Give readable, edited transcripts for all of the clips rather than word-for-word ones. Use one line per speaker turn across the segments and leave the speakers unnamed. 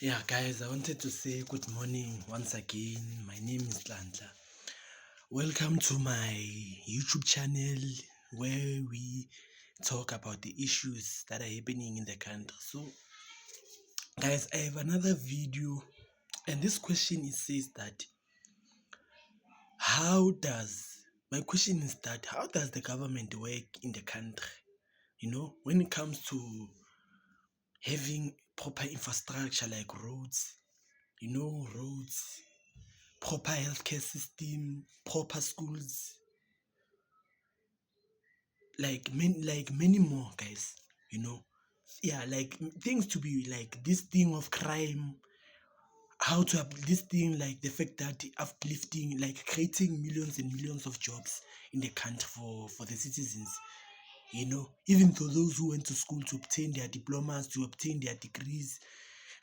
Yeah, guys, I wanted to say good morning once again. My name is Lantla. Welcome to my YouTube channel where we talk about the issues that are happening in the country. So, guys, I have another video, and this question says that my question is that how does the government work in the country? When it comes to having proper infrastructure like roads, roads, proper healthcare system, proper schools, like many more, guys. Yeah, like things to be like this thing of crime, how to this thing like the fact that uplifting, like creating millions and millions of jobs in the country for the citizens. Even though those who went to school to obtain their diplomas, to obtain their degrees.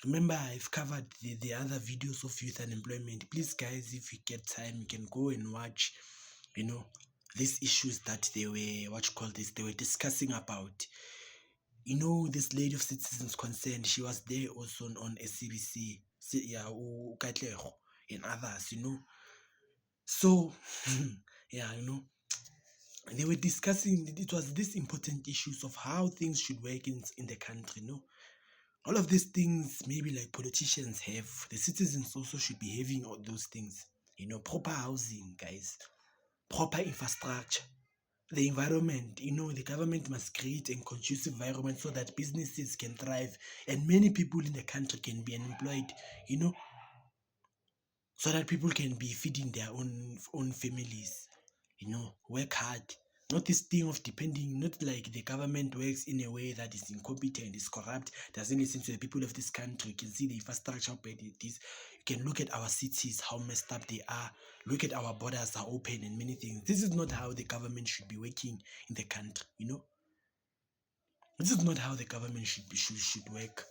Remember, I've covered the other videos of youth unemployment. Please, guys, if you get time, you can go and watch, you know, these issues that they were, they were discussing about. This lady of Citizens Concern, she was there also on SCBC, yeah, Katlego and others. So, yeah, they were discussing, it was these important issues of how things should work in the country. All of these things, maybe like politicians have, the citizens also should be having all those things. Proper housing, guys, proper infrastructure, the environment. The government must create a conducive environment so that businesses can thrive and many people in the country can be employed, you know, so that people can be feeding their own families, work hard. Not this thing of depending, not like the government works in a way that is incompetent, is corrupt, doesn't listen to the people of this country. You can see the infrastructure, how bad it is. You can look at our cities, how messed up they are. Look at our borders are open and many things. This is not how the government should be working in the country. This is not how the government should work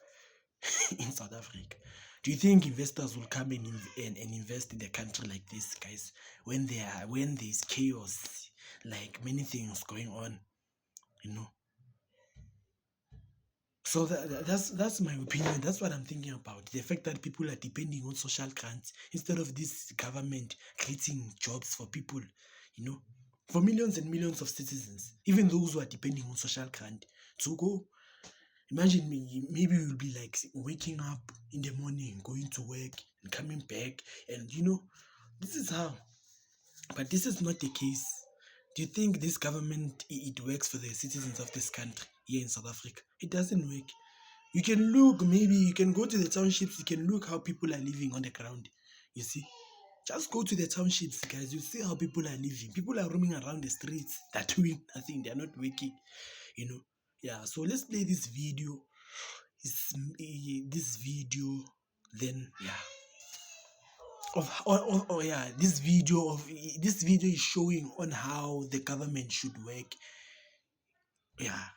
in South Africa. Do you think investors will come and invest in the country like this, guys, when there's chaos, like many things going on, you know? So that's my opinion. That's what I'm thinking about. The fact that people are depending on social grants instead of this government creating jobs for people, for millions and millions of citizens, even those who are depending on social grant to go. Imagine maybe you'll be like waking up in the morning, going to work and coming back, and this is how. But this is not the case. Do you think this government it works for the citizens of this country here in South Africa? It doesn't work. You can look, maybe you can go to the townships, you can look how people are living on the ground. You see? Just go to the townships, guys. You see how people are living. People are roaming around the streets. They're doing nothing. They're not working. Yeah, so let's play this video. This video, then yeah, this video is showing on how the government should work. Yeah,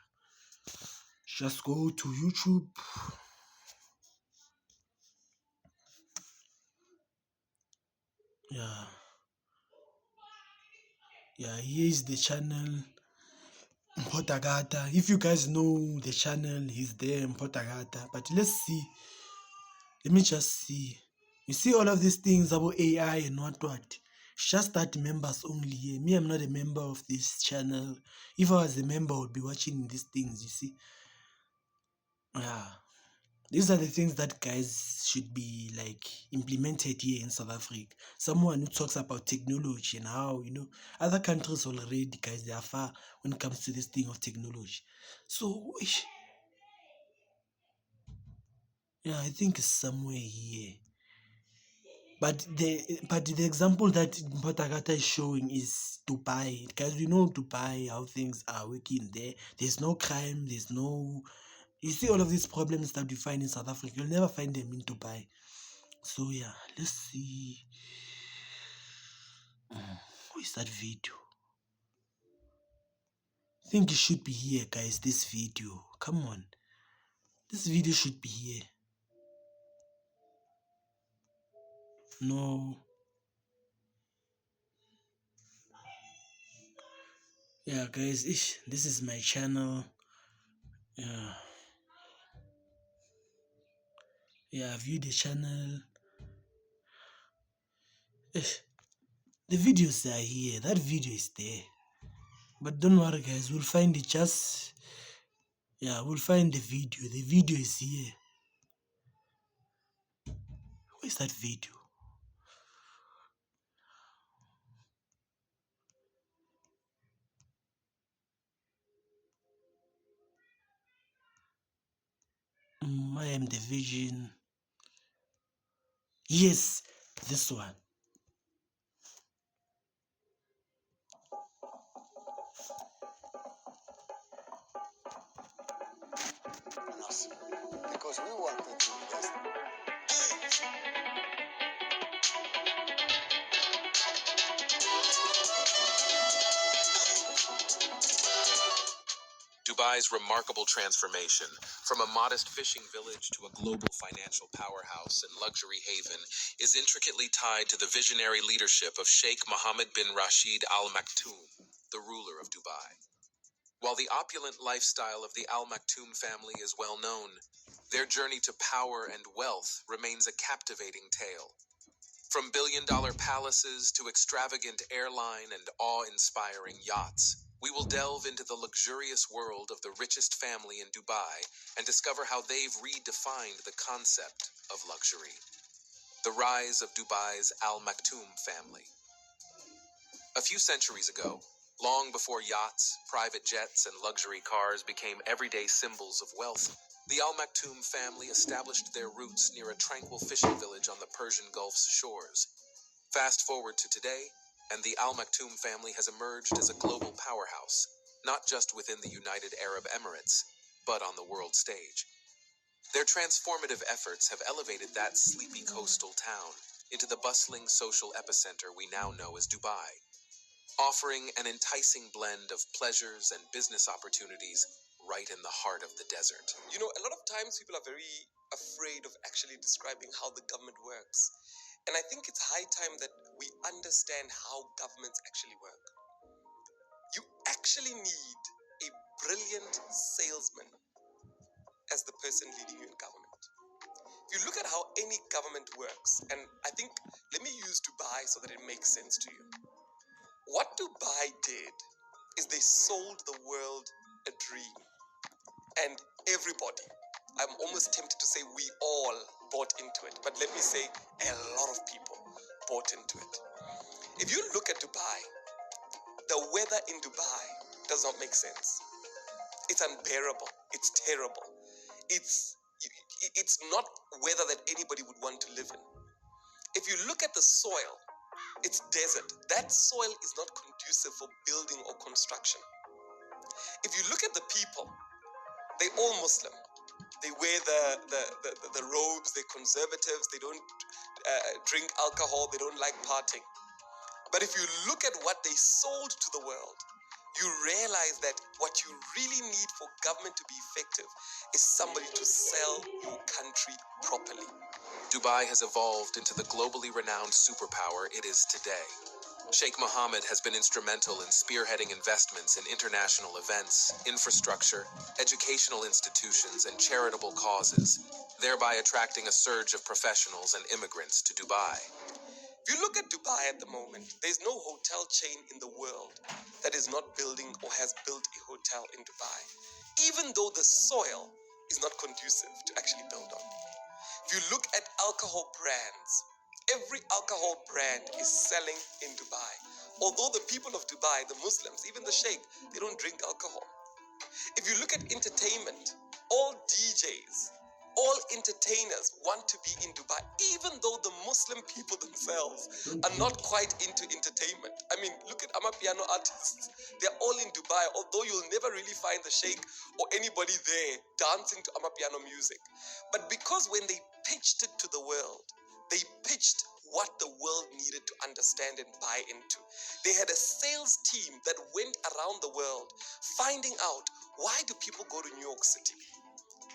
just go to YouTube. Yeah, here is the channel Mpotagata. If you guys know the channel, he's there Mpotagata. But let's see. Let me just see. You see all of these things about AI and what. It's just that members only here. Me, I'm not a member of this channel. If I was a member, I would be watching these things, you see. Yeah. These are the things that guys should be like implemented here in South Africa. Someone who talks about technology and how, other countries already, guys, they are far when it comes to this thing of technology. So, yeah, I think it's somewhere here. But the example that Mpotagata is showing is Dubai. Guys, we know Dubai, how things are working there. There's no crime, you see all of these problems that we find in South Africa, you'll never find them in Dubai. So yeah, let's see. Who is that video? I think it should be here, guys, this video. Come on. This video should be here. No. Yeah, guys, this is my channel. Yeah. Yeah, view the channel. The videos are here. That video is there. But don't worry, guys. We'll find it. We'll find the video. The video is here. Where's that video? I am the vision. Yes, this one.
Because we wanted to be best.
Dubai's remarkable transformation from a modest fishing village to a global financial powerhouse and luxury haven is intricately tied to the visionary leadership of Sheikh Mohammed bin Rashid Al Maktoum, the ruler of Dubai. While the opulent lifestyle of the Al Maktoum family is well known, their journey to power and wealth remains a captivating tale. From billion-dollar palaces to extravagant airline and awe-inspiring yachts, we will delve into the luxurious world of the richest family in Dubai and discover how they've redefined the concept of luxury. The rise of Dubai's Al Maktoum family. A few centuries ago, long before yachts, private jets, and luxury cars became everyday symbols of wealth, the Al Maktoum family established their roots near a tranquil fishing village on the Persian Gulf's shores. Fast forward to today, and the Al Maktoum family has emerged as a global powerhouse, not just within the United Arab Emirates, but on the world stage. Their transformative efforts have elevated that sleepy coastal town into the bustling social epicenter we now know as Dubai, offering an enticing blend of pleasures and business opportunities right in the heart of the desert.
You know, a lot of times people are very afraid of actually describing how the government works. And I think it's high time that we understand how governments actually work. You actually need a brilliant salesman as the person leading you in government. If you look at how any government works, and I think, let me use Dubai so that it makes sense to you. What Dubai did is they sold the world a dream. And everybody, I'm almost tempted to say we all bought into it, but let me say a lot of people bought into it. If you look at Dubai, the weather in Dubai does not make sense. It's unbearable. It's terrible. It's not weather that anybody would want to live in. If you look at the soil, it's desert. That soil is not conducive for building or construction. If you look at the people, they're all Muslim. They wear the robes, they're conservatives, they don't drink alcohol, they don't like partying. But if you look at what they sold to the world, you realize that what you really need for government to be effective is somebody to sell your country properly.
Dubai has evolved into the globally renowned superpower it is today. Sheikh Mohammed has been instrumental in spearheading investments in international events, infrastructure, educational institutions, and charitable causes, thereby attracting a surge of professionals and immigrants to Dubai.
If you look at Dubai at the moment, there's no hotel chain in the world that is not building or has built a hotel in Dubai, even though the soil is not conducive to actually build on. If you look at alcohol brands, every alcohol brand is selling in Dubai. Although the people of Dubai, the Muslims, even the Sheikh, they don't drink alcohol. If you look at entertainment, all DJs, all entertainers want to be in Dubai, even though the Muslim people themselves are not quite into entertainment. I mean, look at Amapiano artists. They're all in Dubai, although you'll never really find the Sheikh or anybody there dancing to Amapiano music. But because when they pitched it to the world, they pitched what the world needed to understand and buy into. They had a sales team that went around the world finding out, why do people go to New York City?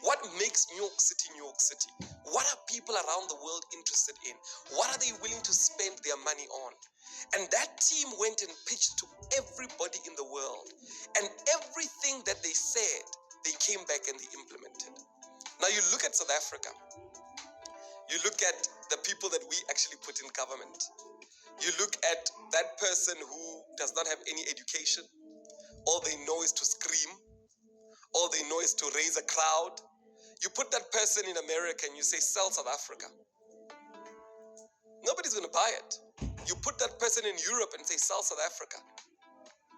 What makes New York City New York City? What are people around the world interested in? What are they willing to spend their money on? And that team went and pitched to everybody in the world. And everything that they said, they came back and they implemented. Now you look at South Africa. You look at the people that we actually put in government. You look at that person who does not have any education. All they know is to scream. All they know is to raise a crowd. You put that person in America and you say, sell South Africa. Nobody's going to buy it. You put that person in Europe and say, sell South Africa.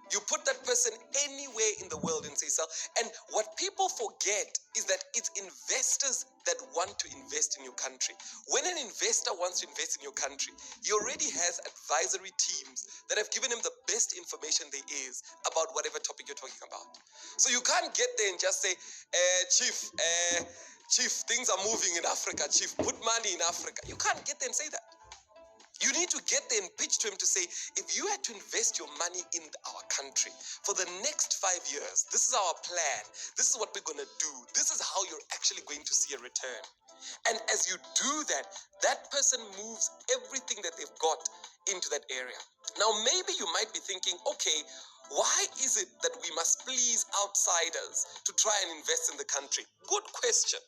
You put that person anywhere in the world and say sell. And what people forget is that it's investors that want to invest in your country. When an investor wants to invest in your country, he already has advisory teams that have given him the best information there is about whatever topic you're talking about. So you can't get there and just say, Chief, things are moving in Africa. Chief, put money in Africa. You can't get there and say that. You need to get there and pitch to him to say, if you had to invest your money in our country for the next 5 years, this is our plan. This is what we're going to do. This is how you're actually going to see a return. And as you do that, that person moves everything that they've got into that area. Now, maybe you might be thinking, okay, why is it that we must please outsiders to try and invest in the country? Good question.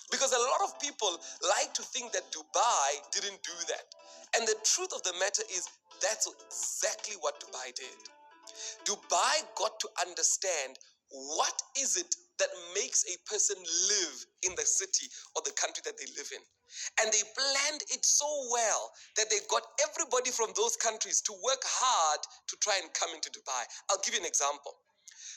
Because a lot of people like to think that Dubai didn't do that. And the truth of the matter is that's exactly what Dubai did. Dubai got to understand what is it that makes a person live in the city or the country that they live in. And they planned it so well that they got everybody from those countries to work hard to try and come into Dubai. I'll give you an example.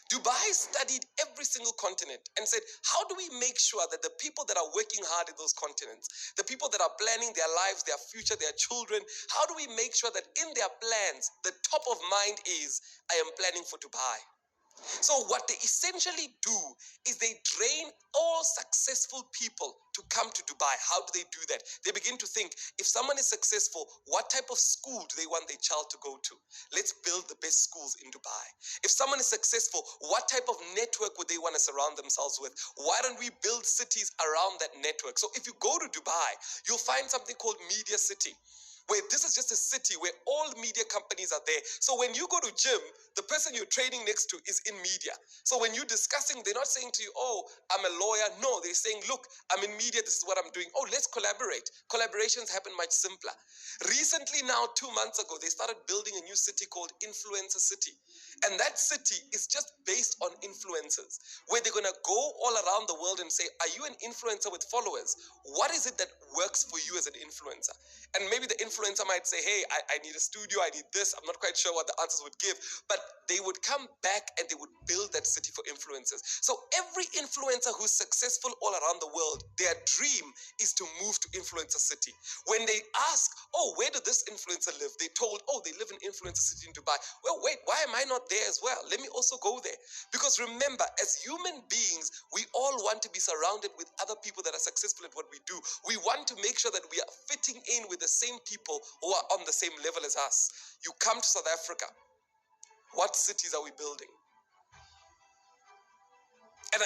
Dubai studied every single continent and said, how do we make sure that the people that are working hard in those continents, the people that are planning their lives, their future, their children, how do we make sure that in their plans, the top of mind is, I am planning for Dubai? So what they essentially do is they train all successful people to come to Dubai. How do they do that? They begin to think, if someone is successful, what type of school do they want their child to go to? Let's build the best schools in Dubai. If someone is successful, what type of network would they want to surround themselves with? Why don't we build cities around that network? So if you go to Dubai, you'll find something called Media City, where this is just a city where all media companies are there. So when you go to gym, the person you're training next to is in media. So when you're discussing, they're not saying to you, oh, I'm a lawyer. No, they're saying, look, I'm in media. This is what I'm doing. Oh, let's collaborate. Collaborations happen much simpler. Recently now, 2 months ago, they started building a new city called Influencer City. And that city is just based on influencers, where they're going to go all around the world and say, are you an influencer with followers? What is it that works for you as an influencer? And maybe the influencer might say, hey, I need a studio, I need this. I'm not quite sure what the answers would give, but they would come back and they would build that city for influencers. So every influencer who's successful all around the world, their dream is to move to Influencer City. When they ask, oh, where did this influencer live? They told, oh, they live in Influencer City in Dubai. Well, wait, why am I not there as well? Let me also go there. Because remember, as human beings, we all want to be surrounded with other people that are successful at what we do. We want to make sure that we are fitting in with the same people who are on the same level as us. You come to South Africa, what cities are we building? And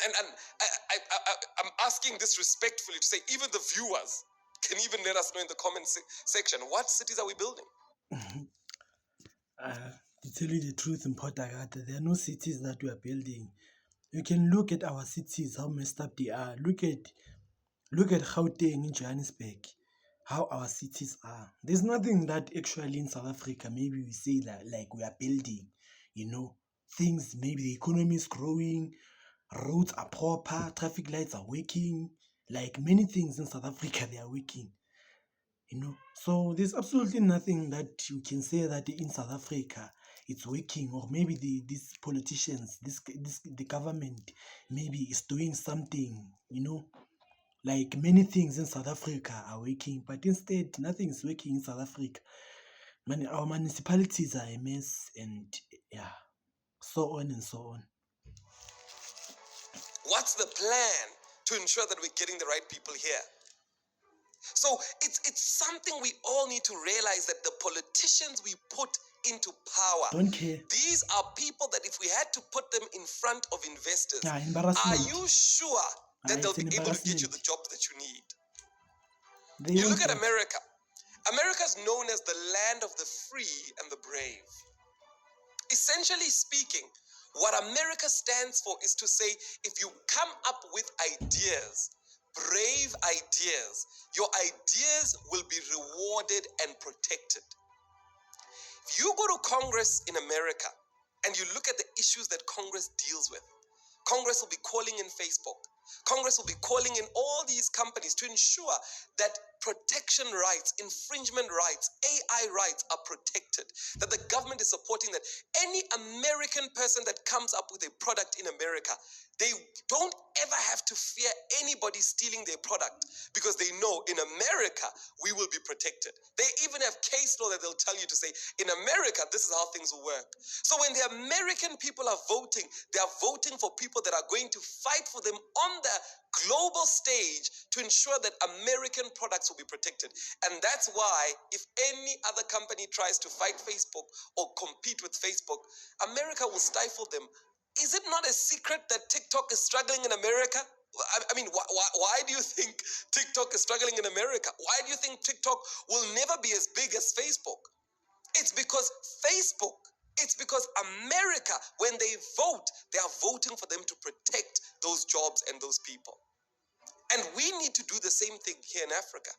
I'm asking this respectfully to say, even the viewers can even let us know in the comment section, what cities are we building?
To tell you the truth in Port Agata, there are no cities that we are building. You can look at our cities, how messed up they are. Look at Gauteng in Johannesburg, how our cities are. There's nothing that actually in South Africa, maybe we say that like we are building, things, maybe the economy is growing, roads are proper, traffic lights are working, like many things in South Africa, they are working. So there's absolutely nothing that you can say that in South Africa it's working, or maybe these politicians, the government maybe is doing something, like many things in South Africa are working, but instead nothing is working in South Africa. Our municipalities are a mess, and so on and so on.
What's the plan to ensure that we're getting the right people here? So it's something we all need to realize, that the politicians we put into power,
Don't care.
these are people that if we had to put them in front of investors, are
Embarrassment.
you sure that they'll
It's an
be able to get you
embarrassment.
the jobs that you need?
They
You
want
look at
that.
America. America's known as the land of the free and the brave. Essentially speaking, what America stands for is to say, if you come up with ideas, brave ideas, your ideas will be rewarded and protected. If you go to Congress in America and you look at the issues that Congress deals with, Congress will be calling in Facebook. Congress will be calling in all these companies to ensure that protection rights, infringement rights, AI rights are protected. That the government is supporting that any American person that comes up with a product in America, they don't ever have to fear anybody stealing their product because they know in America we will be protected. They even have case law that they'll tell you to say, in America, this is how things will work. So when the American people are voting, they are voting for people that are going to fight for them on the global stage to ensure that American products will be protected. And that's why if any other company tries to fight Facebook or compete with Facebook, America will stifle them. Is it not a secret that TikTok is struggling in America? I mean, why do you think TikTok is struggling in America? Why do you think TikTok will never be as big as Facebook? It's because America, when they vote, they are voting for them to protect those jobs and those people. And we need to do the same thing here in Africa.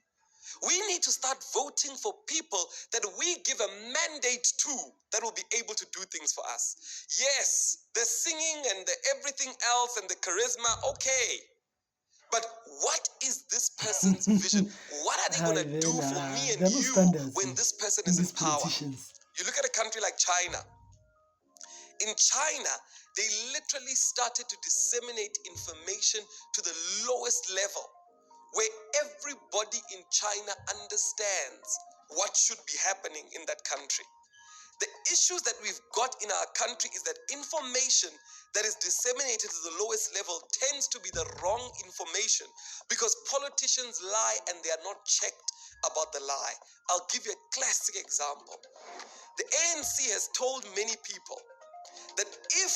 We need to start voting for people that we give a mandate to that will be able to do things for us. Yes, the singing and the everything else and the charisma, okay. But what is this person's vision? What are they going to do for me and you when this person is in power? You look at a country like China. In China, they literally started to disseminate information to the lowest level, where everybody in China understands what should be happening in that country. The issues that we've got in our country is that information that is disseminated to the lowest level tends to be the wrong information because politicians lie and they are not checked about the lie. I'll give you a classic example. The ANC has told many people that if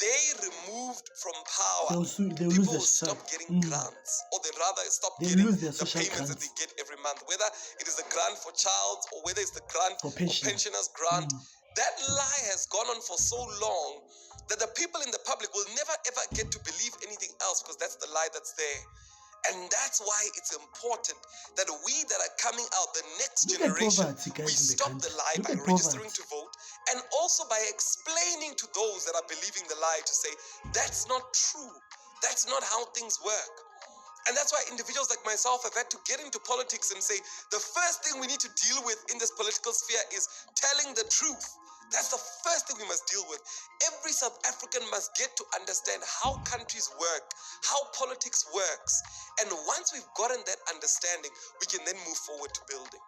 they removed from power, people will stop getting grants, or they rather stop getting the payments that they get every month, whether it is the grant for child or whether it's the grant for pensioners grant. That lie has gone on for so long that the people in the public will never ever get to believe anything else because that's the lie that's there. And that's why it's important that we that are coming out, the next generation, we stop the lie by registering to vote and also by explaining to those that are believing the lie to say, that's not true. That's not how things work. And that's why individuals like myself have had to get into politics and say, the first thing we need to deal with in this political sphere is telling the truth. That's the first thing we must deal with. Every South African must get to understand how countries work, how politics works. And once we've gotten that understanding, we can then move forward to building.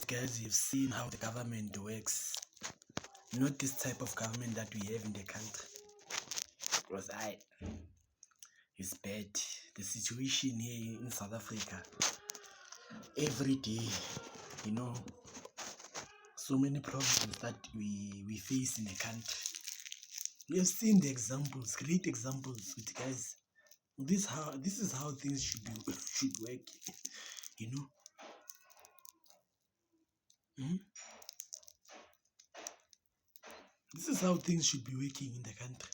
Guys, you've seen how the government works. Not this type of government that we have in the country. Because it's bad. The situation here in South Africa, every day, so many problems that we face in the country. We have seen the examples, great examples with guys. This is how things should work, This is how things should be working in the country.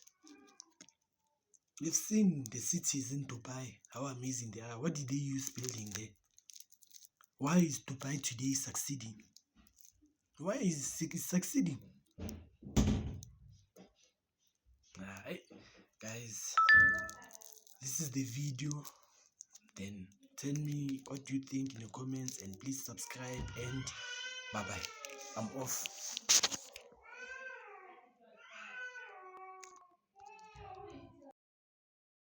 We've seen the cities in Dubai, how amazing they are. What did they use building there? Why is Dubai today succeeding? Why is it succeeding? Guys, this is the video. Then tell me what you think in the comments and please subscribe and bye-bye. I'm off.